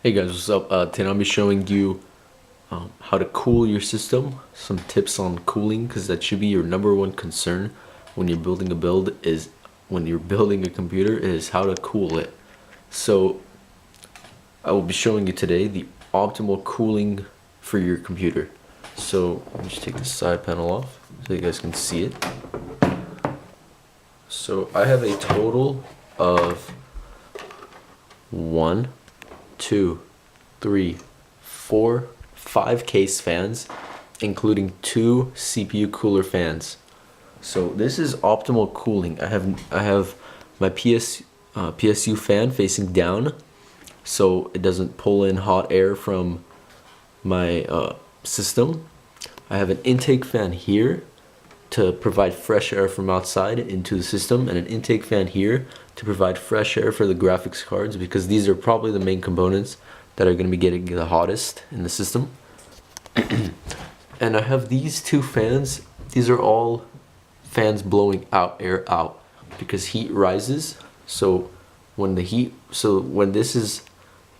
Hey guys, what's up? Today I'll be showing you how to cool your system. Some tips on cooling, because that should be your number one concern when you're building a build. Is when you're building a computer is how to cool it. So I will be showing you today the optimal cooling for your computer. So let me just take the side panel off so you guys can see it. So I have a total of 1, 2, 3, 4, 5 case fans, including 2 CPU cooler fans. So this is optimal cooling. I have my PSU fan facing down, so it doesn't pull in hot air from my system. I have an intake fan here to provide fresh air from outside into the system, and an intake fan here to provide fresh air for the graphics cards, because these are probably the main components that are going to be getting the hottest in the system. And I have these 2 fans. These are all fans blowing out air out because heat rises. So when this is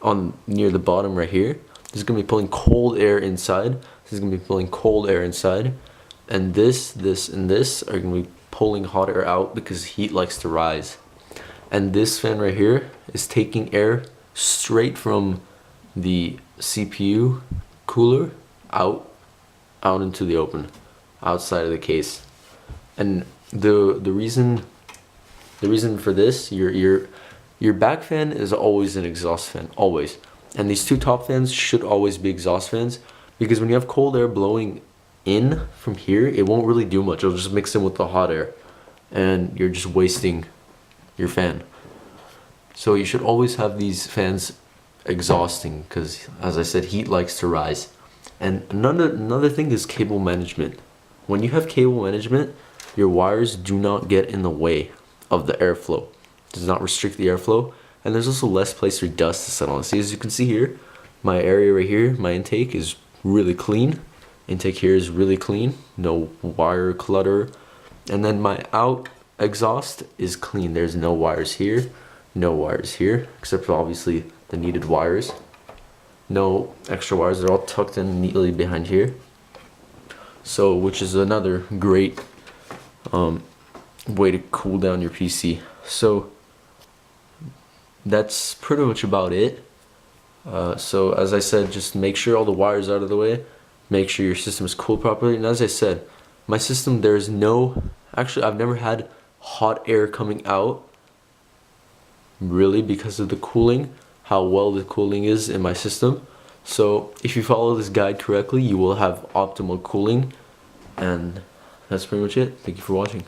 on near the bottom right here, this is going to be pulling cold air inside. This is going to be pulling cold air inside. And this, and this are going to be pulling hot air out because heat likes to rise. And this fan right here is taking air straight from the CPU cooler out into the open, outside of the case. And the reason for this, your back fan is always an exhaust fan, always. And these 2 top fans should always be exhaust fans, because when you have cold air blowing in from here, it won't really do much. It'll just mix in with the hot air and you're just wasting your fan. So you should always have these fans exhausting, because as I said, heat likes to rise. And another thing is cable management. When you have cable management, your wires do not get in the way of the airflow. It does not restrict the airflow, and there's also less place for dust to settle on. See, as you can see here, my area right here, my intake is really clean. Intake here is really clean, no wire clutter. And then my out exhaust is clean. There's no wires here, no wires here, except for obviously the needed wires. No extra wires, they're all tucked in neatly behind here. So, which is another great way to cool down your PC. So that's pretty much about it. So as I said, just make sure all the wires are out of the way. Make sure your system is cooled properly. And as I said, my system, actually I've never had hot air coming out, really, because of the cooling, how well the cooling is in my system. So if you follow this guide correctly, you will have optimal cooling. And that's pretty much it. Thank you for watching.